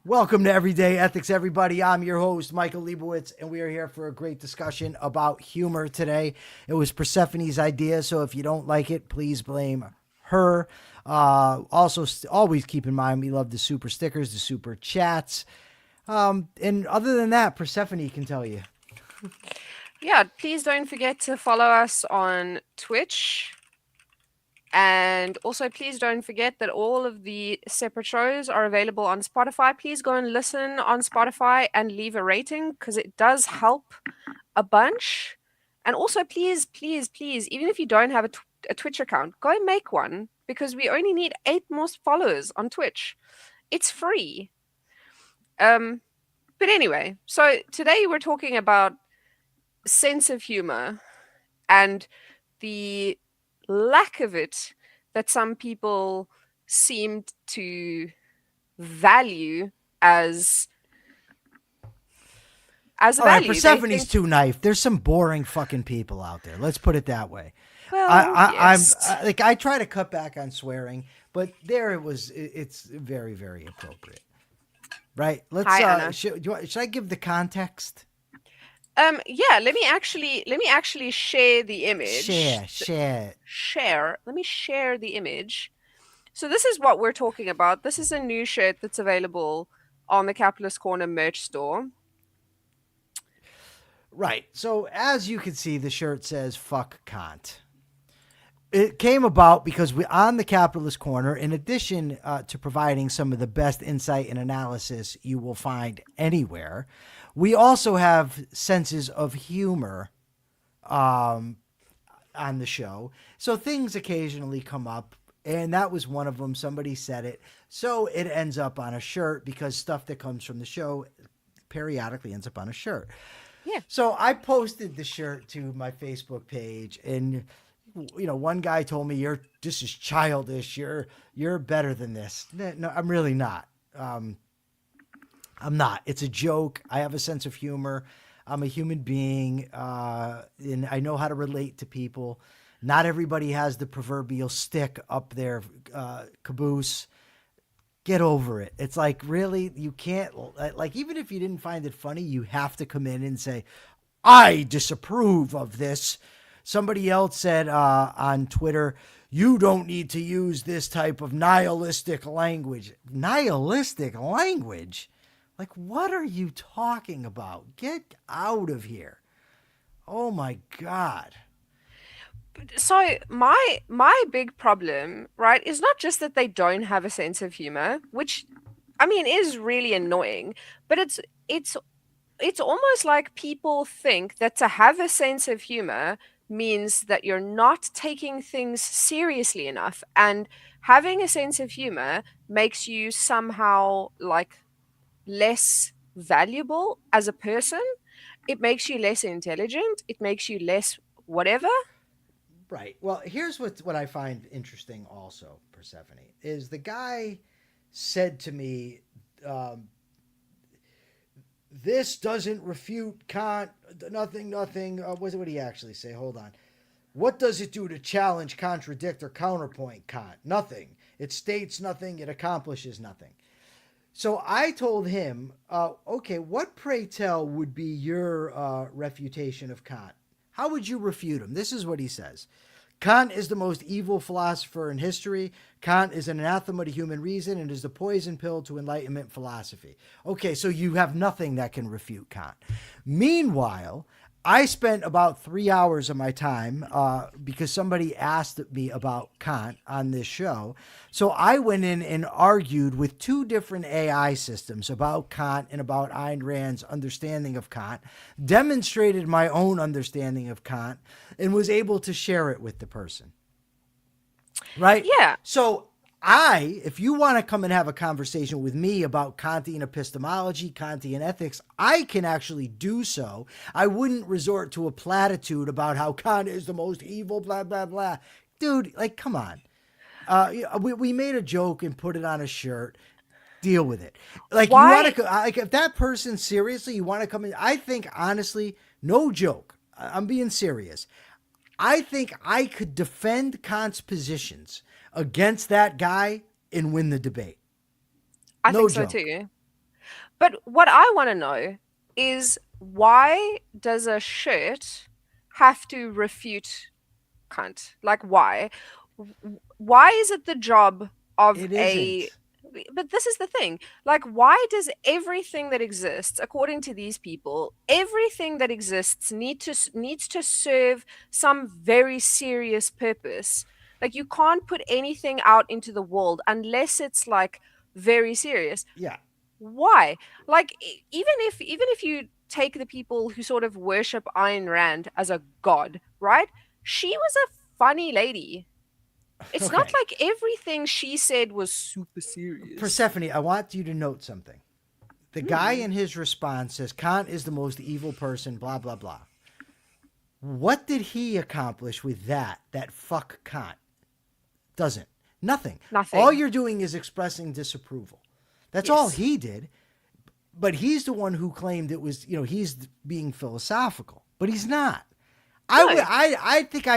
Welcome to Everyday Ethics, everybody. I'm your host, Michael Liebowitz, and we are here for a great discussion about humor today. It was Persephone's idea, so if you don't like it, please blame her. Also, always keep in mind we love the super stickers, the super chats. And other than that, Persephone can tell you. Yeah, please don't forget to follow us on Twitch. And also, please don't forget that all of the separate shows are available on Spotify. Please go and listen on Spotify and leave a rating because it does help a bunch. And also, please, please, please, even if you don't have a Twitch account, go and make one because we only need 8 more followers on Twitch. It's free. Um, but anyway, so today we're talking about sense of humor and the lack of it that some people seemed to value as a All right, value. They Persephone's think, too nice. There's some boring fucking people out there. Let's put it that way. well, yes. I try to cut back on swearing, but there it was. It's very very appropriate, right? Let's. Hi, Anna. Should I give the context? Yeah, let me actually share the image. Share. Share. Let me share the image. So this is what we're talking about. This is a new shirt that's available on the Capitalist Corner merch store. Right. So as you can see, the shirt says "fuck Kant." It came about because we on the Capitalist Corner, in addition to providing some of the best insight and analysis you will find anywhere, we also have senses of humor on the show. So things occasionally come up, and that was one of them. Somebody said it. So it ends up on a shirt because stuff that comes from the show periodically ends up on a shirt. Yeah. So I posted the shirt to my Facebook page, and one guy told me, this is childish. You're better than this." No, I'm really not. I'm not. It's a joke. I have a sense of humor. I'm a human being, and I know how to relate to people. Not everybody has the proverbial stick up their caboose. Get over it. It's like, really, you can't, like, even if you didn't find it funny, you have to come in and say, "I disapprove of this." Somebody else said on Twitter, "You don't need to use this type of nihilistic language." Nihilistic language? Like, what are you talking about? Get out of here. Oh my God. So my big problem, right, is not just that they don't have a sense of humor, which I mean is really annoying, but it's it's almost like people think that to have a sense of humor means that you're not taking things seriously enough, and having a sense of humor makes you somehow like less valuable as a person. It makes you less intelligent, it makes you less whatever. Right. Well, here's what I find interesting also, Persephone, is the guy said to me, um, "This doesn't refute Kant, nothing, nothing." What did he actually say? Hold on. "What does it do to challenge, contradict, or counterpoint Kant? Nothing. It states nothing. It accomplishes nothing." So I told him, "Okay, what, pray tell, would be your refutation of Kant? How would you refute him?" This is what he says: "Kant is the most evil philosopher in history. Kant is an anathema to human reason and is the poison pill to Enlightenment philosophy." Okay, so you have nothing that can refute Kant. Meanwhile, I spent about 3 hours of my time because somebody asked me about Kant on this show. So I went in and argued with two different AI systems about Kant and about Ayn Rand's understanding of Kant, demonstrated my own understanding of Kant, and was able to share it with the person. Right? Yeah. So if you want to come and have a conversation with me about Kantian epistemology, Kantian ethics, I can actually do so. I wouldn't resort to a platitude about how Kant is the most evil, blah, blah, blah. Dude, like, come on. We made a joke and put it on a shirt. Deal with it. Like, you want Why? to, like, if that person seriously, you want to come in, I think, honestly, no joke, I'm being serious. I think I could defend Kant's positions against that guy and win the debate. I No think so joke. too. But what I want to know is, why does a shirt have to refute Kant? Like, why? Why is it the job of It a. isn't. But this is the thing. Like, why does everything that exists, according to these people, everything that exists needs to serve some very serious purpose? Like, you can't put anything out into the world unless it's like very serious. Yeah. Why? Like, even if you take the people who sort of worship Ayn Rand as a god, right? She was a funny lady. It's not Okay. like everything she said was super serious. Persephone, I want you to note something. The guy Hmm. in his response says Kant is the most evil person, blah, blah, blah. What did he accomplish with that? That fuck Kant? Doesn't. Nothing. All Nothing. you're doing is expressing disapproval. That's all Yes. he did. But he's the one who claimed it was, he's being philosophical. But he's not. No. I think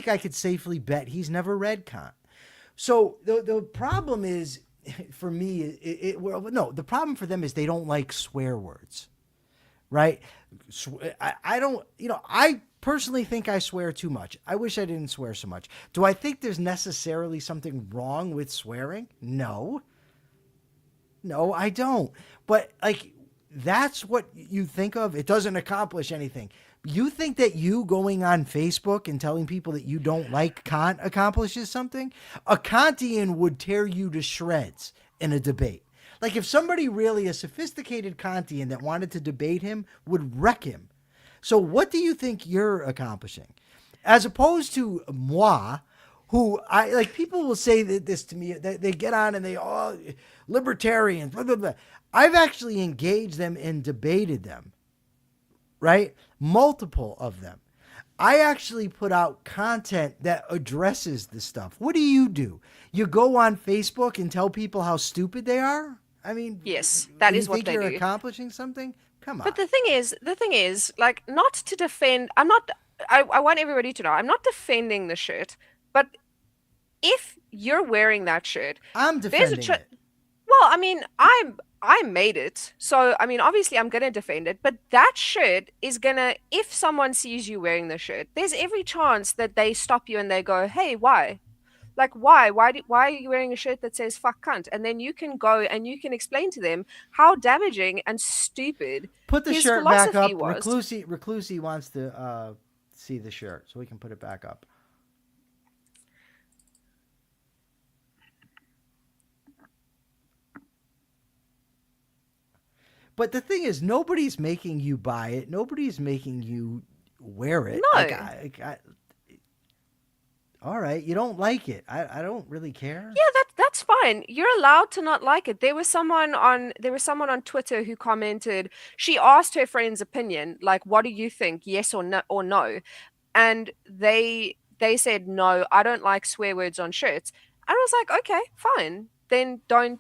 I could safely bet he's never read Kant. So the problem is, for me, the problem for them is they don't like swear words, right? I don't, I personally think I swear too much. I wish I didn't swear so much. Do I think there's necessarily something wrong with swearing? No. No, I don't. But like, that's what you think of. It doesn't accomplish anything. You think that you going on Facebook and telling people that you don't like Kant accomplishes something? A Kantian would tear you to shreds in a debate. Like, if somebody really, a sophisticated Kantian that wanted to debate him, would wreck him. So what do you think you're accomplishing? As opposed to moi, who I like, people will say this to me. They get on and they all libertarians, blah, blah, blah. I've actually engaged them and debated them, right? Multiple of them. I actually put out content that addresses this stuff. What do? You go on Facebook and tell people how stupid they are? I mean, Yes, that you is what think they you're do. accomplishing something? Come on. But the thing is, like, not to defend. I'm not. I want everybody to know, I'm not defending the shirt. But if you're wearing that shirt, I'm there's a defending it. well, I mean, I made it. So, I mean, obviously I'm going to defend it, but that shirt is going to, if someone sees you wearing the shirt, there's every chance that they stop you and they go, "Hey, why?" Like, why? Why are you wearing a shirt that says fuck cunt? And then you can go and you can explain to them how damaging and stupid Put the his shirt back philosophy up. was. Reclusi wants to see the shirt, so we can put it back up. But the thing is, nobody's making you buy it. Nobody's making you wear it. Like, No. all right, you don't like it. I don't really care. Yeah, that's fine. You're allowed to not like it. There was someone on Twitter who commented, she asked her friend's opinion, like, what do you think? Yes or no? And they said, no, I don't like swear words on shirts. And I was like, okay, fine. Then don't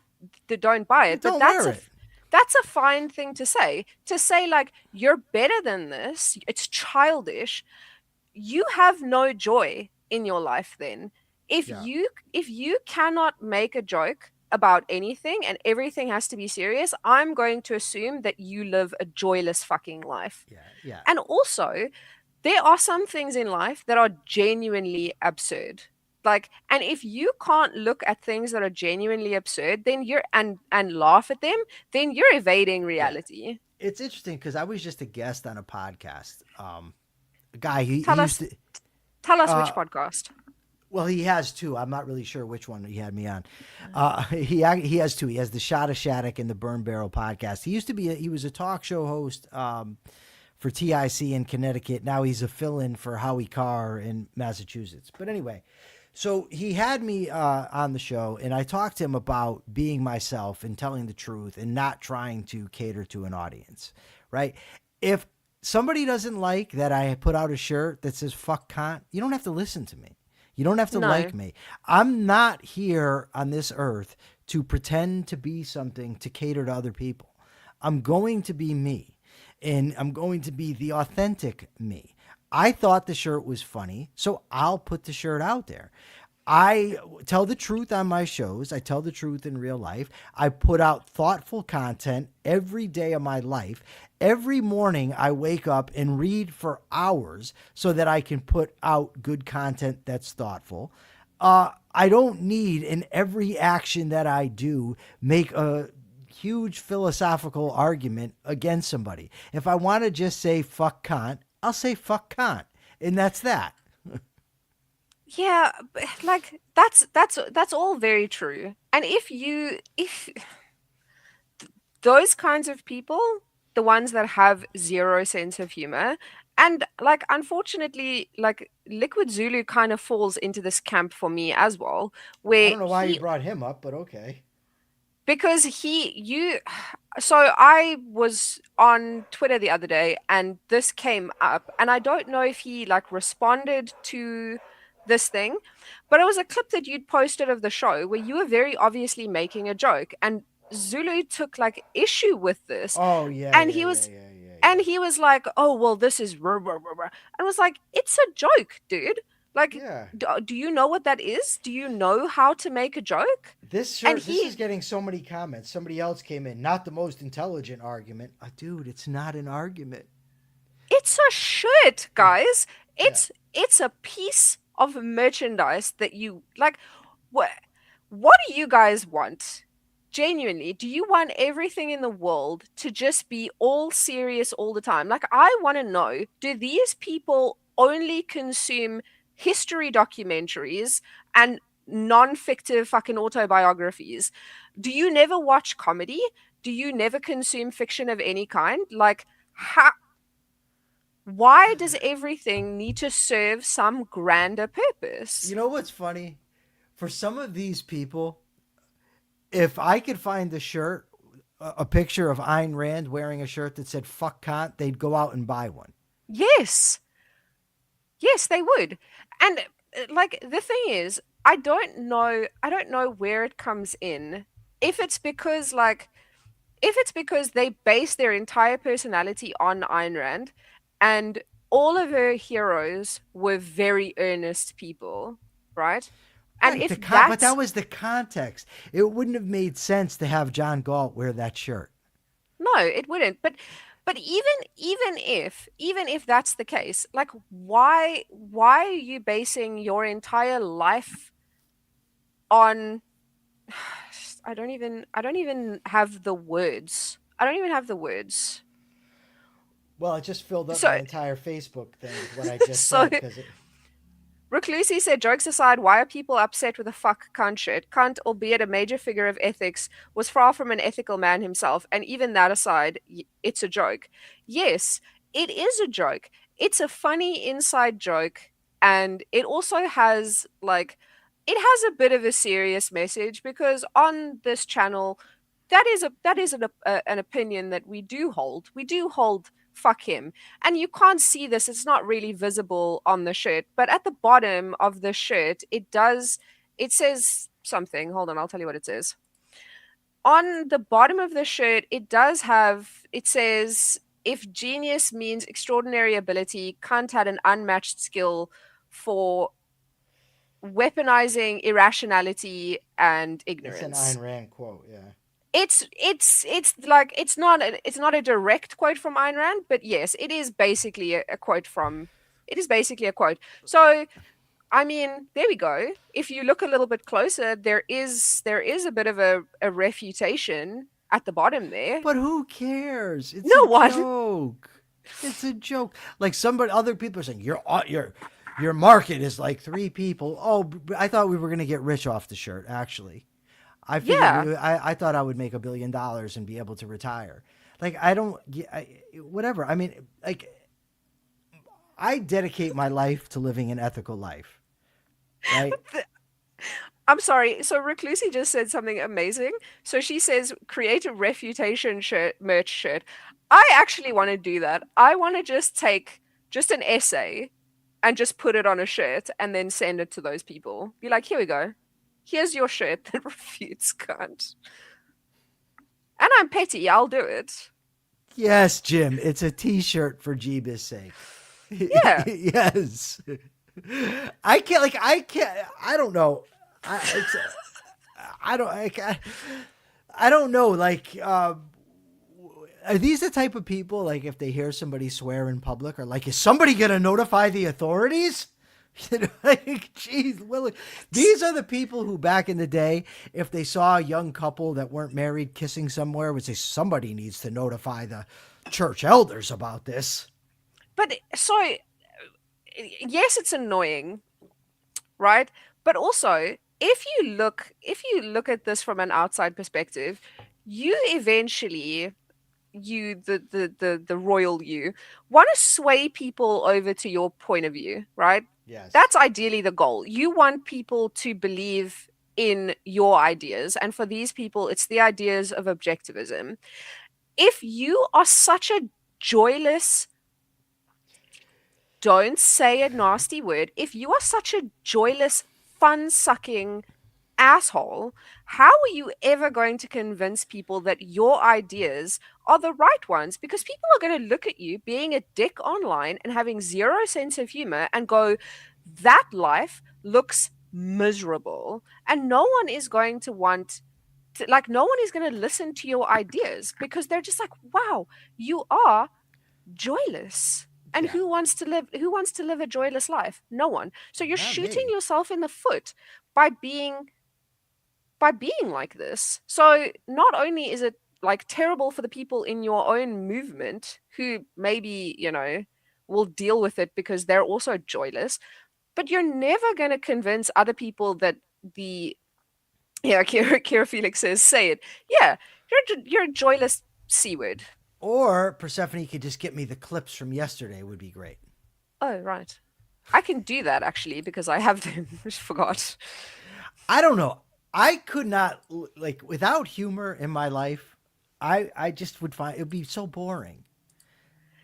buy it. But Don't wear it. that's a fine thing to say. To say, like, you're better than this, it's childish. You have no joy in your life then. If Yeah, you cannot make a joke about anything and everything has to be serious, I'm going to assume that you live a joyless fucking life. yeah, yeah, And also, there are some things in life that are genuinely absurd. Like, and if you can't look at things that are genuinely absurd, then and laugh at them, then you're evading yeah. reality. It's interesting because I was just a guest on a podcast. A guy he Tell used us to. tell us which Uh, podcast. well, he has two. I'm not really sure which one he had me on. He has two. He has the Shot of Shattuck and the Burn Barrel podcast. He used to be he was a talk show host for TIC in Connecticut. Now he's a fill-in for Howie Carr in Massachusetts. But anyway, so he had me on the show, and I talked to him about being myself and telling the truth and not trying to cater to an audience, right? If somebody doesn't like that I put out a shirt that says fuck Kant, you don't have to listen to me. You don't have to No. like me. I'm not here on this earth to pretend to be something to cater to other people. I'm going to be me, and I'm going to be the authentic me. I thought the shirt was funny, so I'll put the shirt out there. I tell the truth on my shows. I tell the truth in real life. I put out thoughtful content every day of my life. Every morning I wake up and read for hours so that I can put out good content that's thoughtful. I don't need in every action that I do make a huge philosophical argument against somebody. If I want to just say fuck Kant, I'll say fuck Kant. And that's that. Yeah, like that's all very true. And if those kinds of people, the ones that have zero sense of humor, and like unfortunately, like Liquid Zulu kind of falls into this camp for me as well, I where don't know why you brought him up, but okay. because so I was on Twitter the other day and this came up, and I don't know if he like responded to this thing, but it was a clip that you'd posted of the show where you were very obviously making a joke, and Zulu took like issue with this, Oh yeah, and yeah, yeah, yeah, yeah, and yeah. he was like, "Oh well, this is rah, rah, rah, rah." And I was like, "It's a joke, dude. Like, Yeah. do you know what that is? Do you know how to make a joke?" And This is he getting so many comments. Somebody else came in. Not the most intelligent argument. Dude, it's not an argument. It's a shirt, Yeah, guys. yeah. It's a piece of merchandise that you like. What what do you guys want? Genuinely, do you want everything in the world to just be all serious all the time? Like, I want to know, do these people only consume history documentaries and non-fictive fucking autobiographies? Do you never watch comedy? Do you never consume fiction of any kind? Like, how why does everything need to serve some grander You purpose? know what's funny? For some of these people, if I could find the shirt, a picture of Ayn Rand wearing a shirt that said "fuck Kant," they'd go out and buy one. Yes. Yes, they would. And like the thing is, I don't know where it comes in. If it's because like if it's because they base their entire personality on Ayn Rand and all of her heroes were very earnest people, right? And Right, if but that that's was the context. It wouldn't have made sense to have John Galt wear that shirt. no, it wouldn't. But even if that's the case, like why are you basing your entire life on I don't even have the words. I don't even have the words. Well, it just filled up my So entire Facebook thing with what I just so said because it. Reclusi said, jokes aside, why are people upset with a fuck Kant shirt? Kant, albeit a major figure of ethics, was far from an ethical man himself, and even that aside, it's a joke. Yes, it is a joke. It's a funny inside joke, and it also has it has a bit of a serious message because on this channel, that is an opinion that we do hold. We do hold fuck him, and you can't see this, it's not really visible on the shirt, but at the bottom of the shirt it says something. Hold on, I'll tell you what it says. On the bottom of the shirt it says, if genius means extraordinary ability, Kant had an unmatched skill for weaponizing irrationality and It's an ignorance. Ayn Rand quote, yeah. It's like it's not a direct quote from Ayn Rand, but yes, it is basically a quote from it is basically a quote. So I mean, there we go. If you look a little bit closer, there is a bit of a refutation at the bottom there. But who cares? It's a No one. joke. It's a joke. Like other people are saying, your market is like three people. Oh, I thought we were gonna get rich off the shirt. Actually, I figured Yeah. I thought I would make $1 billion and be able to retire. Like I don't, whatever. I mean, like I dedicate my life to living an ethical life, right? I'm sorry. So Reclusi just said something amazing. So she says, create a refutation merch shirt. I actually want to do that. I want to just take just an essay and just put it on a shirt and then send it to those people. Be like, here we go. Here's your shirt that refutes Kant. And I'm petty. I'll do it. Yes, Jim. It's a T-shirt for Jeebus' sake. Yeah. Yes. I don't know. It's I don't I don't know. Are these the type of people like if they hear somebody swear in public, or like is somebody gonna notify the authorities? Like, geez, Willie. These are the people who back in the day, if they saw a young couple that weren't married kissing somewhere, would say somebody needs to notify the church elders about this. But so, yes, it's annoying, right? But also, if you look at this from an outside perspective, you eventually, the royal you, want to sway people over to your point of view, right? Yes. That's ideally the goal. You want people to believe in your ideas, and for these people it's the ideas of objectivism. If you are such a joyless, don't say a nasty word, if you are such a joyless, fun sucking asshole, how are you ever going to convince people that your ideas are the right ones? Because people are going to look at you being a dick online and having zero sense of humor and go, that life looks miserable. And no one is going to want to, like, no one is going to listen to your ideas because they're just like, wow, you are joyless. And Yeah. who wants to live a joyless life? No one. So you're Not shooting me. yourself in the foot by being like this. So not only is it like terrible for the people in your own movement who maybe, will deal with it because they're also joyless, but you're never going to convince other people that the yeah, Kira Felix says, say it. Yeah, you're a joyless C word. Or Persephone could just get me the clips from yesterday would be great. Oh, right. I can do that actually because I have them. I just forgot. I don't know. I could not like without humor in my life. I just would find it would be so boring.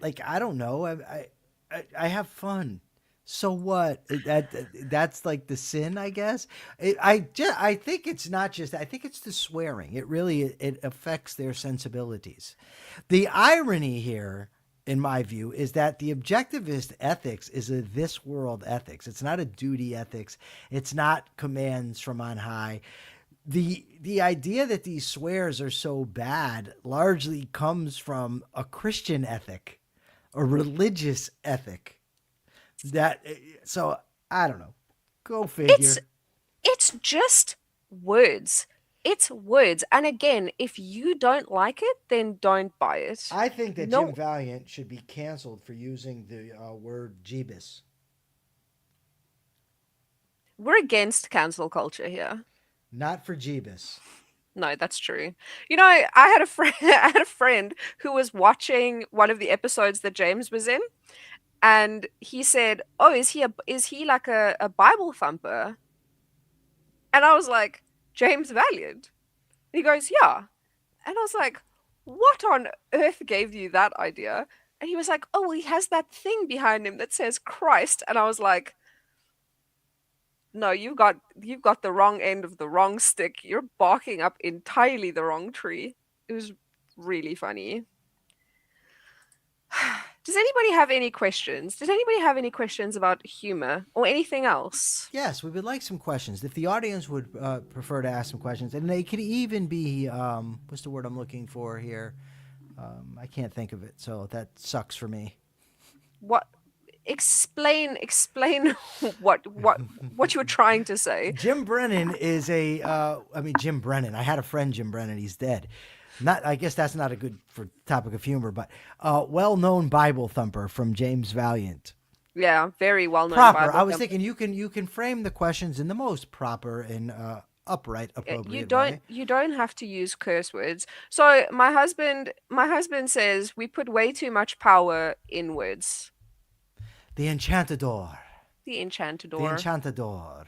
Like I don't know. I have fun. So what? That's like the sin, I guess. I think it's not just. I think it's the swearing. It really it affects their sensibilities. The irony here, in my view, is that the objectivist ethics is a this world ethics. It's not a duty ethics. It's not commands from on high. The idea that these swears are so bad largely comes from a Christian ethic, a religious ethic. That so I don't know. Go It's figure. it's just words. It's words. And again, if you don't like it, then don't buy it. I think that Jim No, Valiant should be canceled for using the word Jeebus. we're against cancel culture here. Not for Jeebus. No, that's true. I had a friend I had a friend who was watching one of the episodes that James was in, and he said, "Oh, is he like a Bible thumper?" And I was like, "James Valiant." He goes, "Yeah." And I was like, "What on earth gave you that idea?" And he was like, "Oh, well, he has that thing behind him that says Christ." And I was like, "No, you've got the wrong end of the wrong stick. You're barking up entirely the wrong tree." It was really funny. Does anybody have any questions? Does anybody have any questions about humor or anything else? Yes, we would like some questions. If the audience would prefer to ask some questions, and they could even be what's the word I'm looking for here? I can't think of it, so that sucks for me. What explain what you were trying to say. Jim Brennan is a. I mean, Jim Brennan. I had a friend, Jim Brennan. He's dead. Not. I guess that's not a good for topic of humor, but well-known Bible thumper from James Valiant. Yeah, very well known Proper. I Bible was thumper. thinking you can frame the questions in the most proper and upright, You appropriate don't way. you don't have to use curse words. So my husband says we put way too much power in words. The Enchantador. The The enchantador. Enchantador.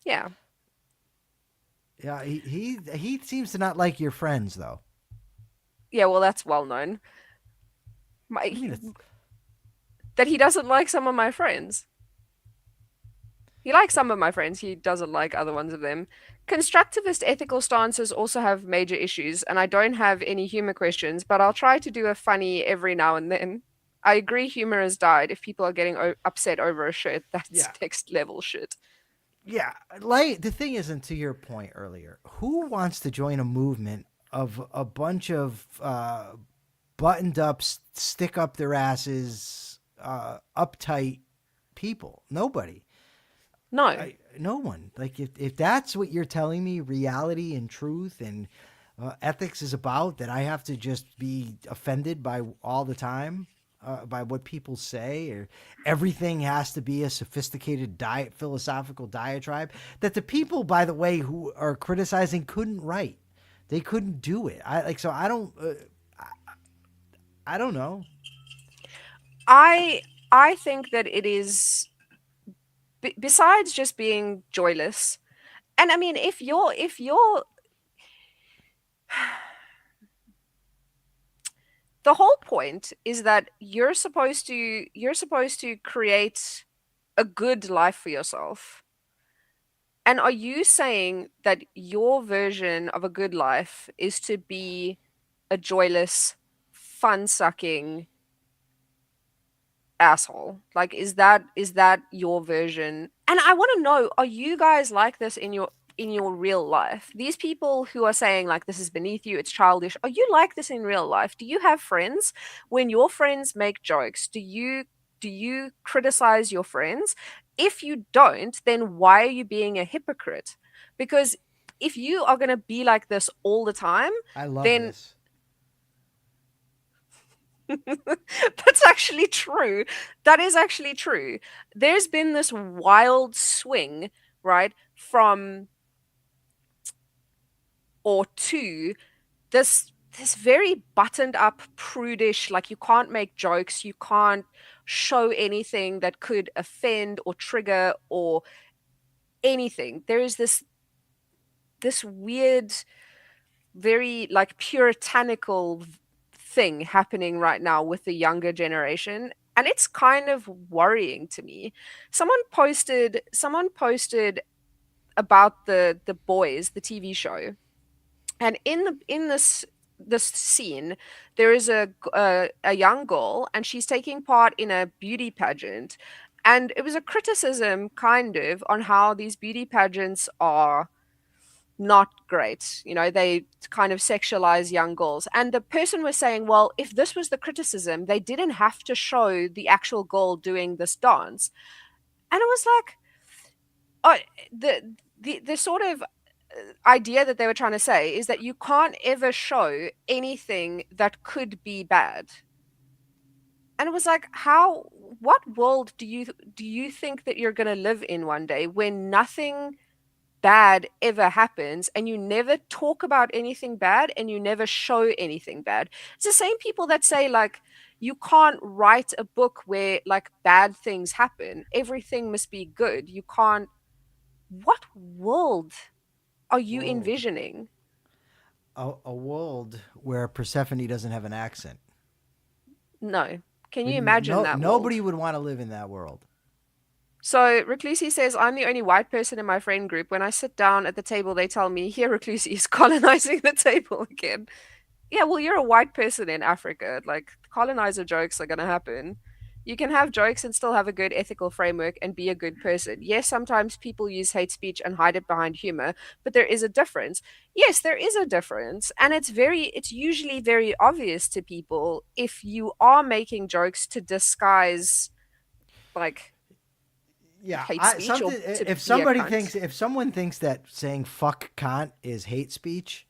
Yeah. Yeah, he seems to not like your friends though. Yeah, well that's well known. My, I mean, it's that he doesn't like some of my friends. He likes some of my friends, he doesn't like other ones of them. Constructivist ethical stances also have major issues, and I don't have any humor questions, but I'll try to do a funny every now and then. I agree, humor has died. If people are getting upset over a shirt, that's Yeah. next level shit. Yeah, like the thing is, and to your point earlier, who wants to join a movement of a bunch of buttoned up, stick up their asses, uptight people? Nobody. No. No one. Like if that's what you're telling me, reality and truth and ethics is about, that I have to just be offended by all the time. By what people say, or everything has to be a sophisticated philosophical diatribe that the people, by the way, who are criticizing couldn't write. They couldn't do it. I don't. I don't know. I I think that it is besides just being joyless. And I mean, if you're the whole point is that you're supposed to create a good life for yourself. And are you saying that your version of a good life is to be a joyless, fun-sucking asshole? Like, is that your version? And I want to know, are you guys like this in your real life? These people who are saying like this is beneath you, it's childish. Are you like this in real life? Do you have friends? When your friends make jokes, do you criticize your friends? If you don't, then why are you being a hypocrite? Because if you are going to be like this all the time, I love then this. that's actually true. That is actually true. There's been this wild swing, right, from or to this very buttoned up, prudish, like you can't make jokes, you can't show anything that could offend or trigger or anything. There is this weird, very like puritanical thing happening right now with the younger generation, and it's kind of worrying to me. Someone posted about the boys, the TV show, and in this scene there is a young girl, and she's taking part in a beauty pageant, and it was a criticism kind of on how these beauty pageants are not great. They kind of sexualize young girls. And the person was saying, well, if this was the criticism, they didn't have to show the actual girl doing this dance. And it was like, oh, the sort of idea that they were trying to say is that you can't ever show anything that could be bad. And it was like, what world do you think that you're going to live in one day when nothing bad ever happens and you never talk about anything bad and you never show anything bad? It's the same people that say like you can't write a book where like bad things happen. Everything must be good. You can't. What world are you World. envisioning? A world where Persephone doesn't have an accent. No. Can you imagine No, that world? nobody would want to live in that world. So Reclusi says, I'm the only white person in my friend group. When I sit down at the table, they tell me, here, Reclusi is colonizing the table again. Yeah, well, you're a white person in Africa. Like, colonizer jokes are going to happen. You can have jokes and still have a good ethical framework and be a good person. Yes, sometimes people use hate speech and hide it behind humor, but there is a difference. Yes, there is a difference. And it's usually very obvious to people if you are making jokes to disguise, like, Yeah, hate I speech or something. to If be a somebody cunt. thinks, if someone thinks that saying "fuck Kant" is hate speech,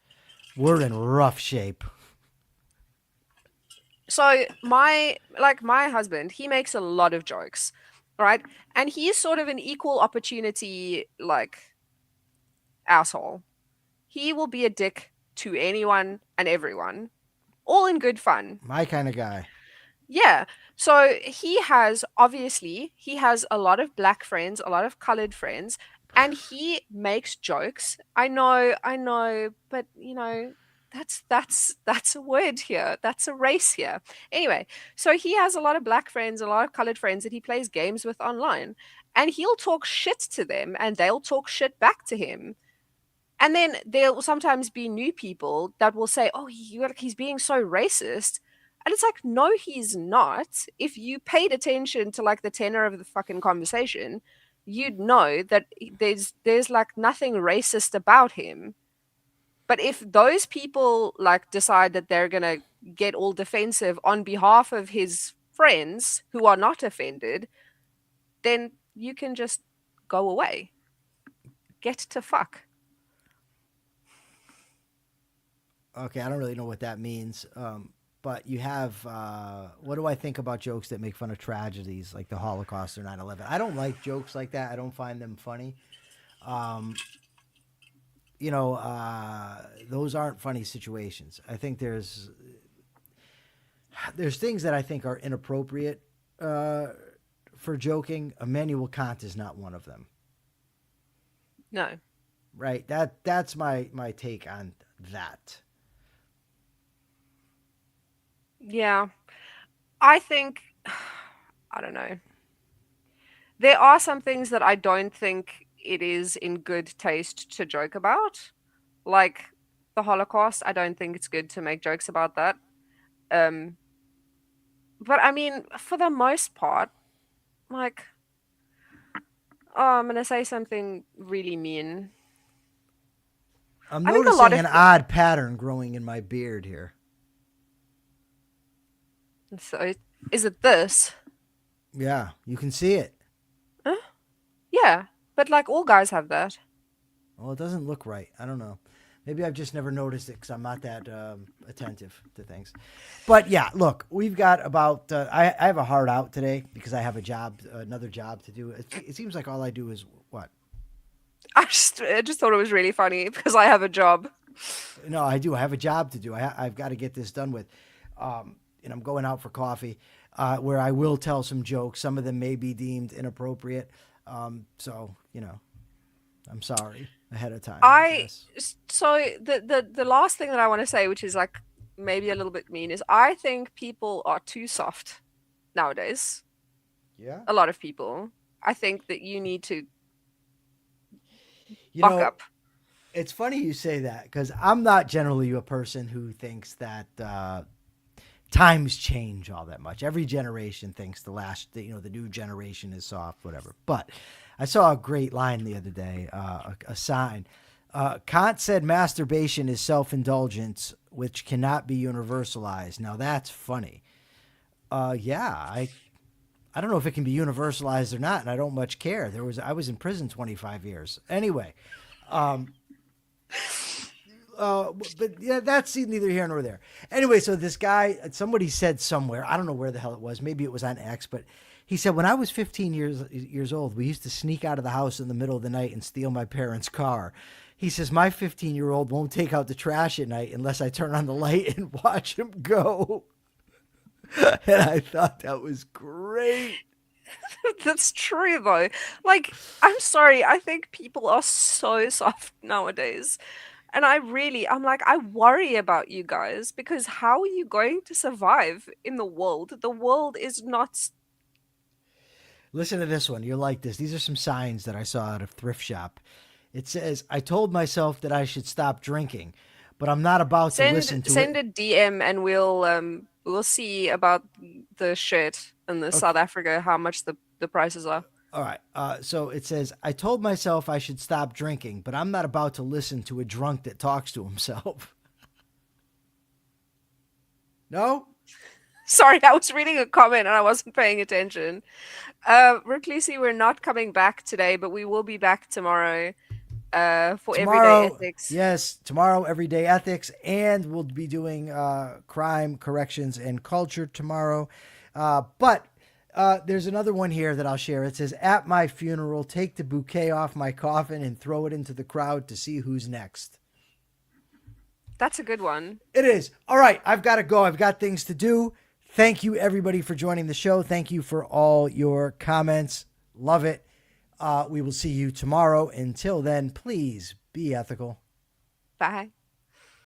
we're in rough shape. So my husband, he makes a lot of jokes, right? And he's sort of an equal opportunity like asshole. He will be a dick to anyone and everyone, all in good fun. My kind of guy. Yeah. So he has a lot of black friends, a lot of colored friends, and he makes jokes. I know, but that's a word here. That's a race here. Anyway, so he has a lot of black friends, a lot of colored friends that he plays games with online, and he'll talk shit to them and they'll talk shit back to him. And then there will sometimes be new people that will say, "Oh, he's being so racist." And it's like, no, he's not. If you paid attention to like the tenor of the fucking conversation, you'd know that there's like nothing racist about him. But if those people like decide that they're gonna get all defensive on behalf of his friends who are not offended, then you can just go away. Get to fuck. Okay, I don't really know what that means. But you have, what do I think about jokes that make fun of tragedies like the Holocaust or 9/11? I don't like jokes like that. I don't find them funny. Um, those aren't funny situations. I think there's things that I think are inappropriate for joking. Immanuel Kant is not one of them. No. Right? That's my take on that. Yeah. I think, I don't know. There are some things that I don't think it is in good taste to joke about. Like the Holocaust, I don't think it's good to make jokes about that. Um, but I mean, for the most part, like, oh, I'm gonna say something really mean. I'm I think a lot noticing of an odd pattern growing in my beard here. so is it this? Yeah, you can see it. Huh? Yeah, but like all guys have that. Well, it doesn't look right. I don't know. Maybe I've just never noticed it because I'm not that attentive to things. But yeah, look, we've got about. I have a hard out today because I have a job, another job to do. It seems like all I do is what? I just thought it was really funny because I have a job. No, I do. I have a job to do. I've got to get this done with. And I'm going out for coffee where I will tell some jokes. Some of them may be deemed inappropriate. So, I'm sorry ahead of time. So the last thing that I want to say, which is like maybe a little bit mean, is I think people are too soft nowadays. Yeah. A lot of people. I think that you need to You buck know, up. it's funny you say that because I'm not generally a person who thinks that times change all that much. Every generation thinks the new generation is soft, whatever. But I saw a great line the other day, a sign. Kant said masturbation is self-indulgence, which cannot be universalized. Now that's funny. I don't know if it can be universalized or not, and I don't much care. I was in prison 25 years. Anyway, but yeah, that's neither here nor there. Anyway, so this guy, somebody said somewhere, I don't know where the hell it was. Maybe it was on X, but he said, when I was 15 years old, we used to sneak out of the house in the middle of the night and steal my parents' car. He says, my 15-year-old won't take out the trash at night unless I turn on the light and watch him go. And I thought that was great. That's true though. Like, I'm sorry, I think people are so soft nowadays. And I'm like, I worry about you guys because how are you going to survive in the world? The world is not. Listen to this one. You'll like this. These are some signs that I saw at a thrift shop. It says, I told myself that I should stop drinking, but I'm not about to listen to Send it. a DM and we'll see about the shirt in the Okay. South Africa how much the prices are. All right. So it says, I told myself I should stop drinking, but I'm not about to listen to a drunk that talks to himself. No? Sorry, I was reading a comment and I wasn't paying attention. Reclusi, we're not coming back today, but we will be back tomorrow for Everyday Ethics. Yes, tomorrow, Everyday Ethics, and we'll be doing crime, corrections, and culture tomorrow. But there's another one here that I'll share. It says, at my funeral, take the bouquet off my coffin and throw it into the crowd to see who's next. That's a good one. It is. All right, I've got to go. I've got things to do. Thank you, everybody, for joining the show. Thank you for all your comments. Love it. We will see you tomorrow. Until then, please be ethical. Bye.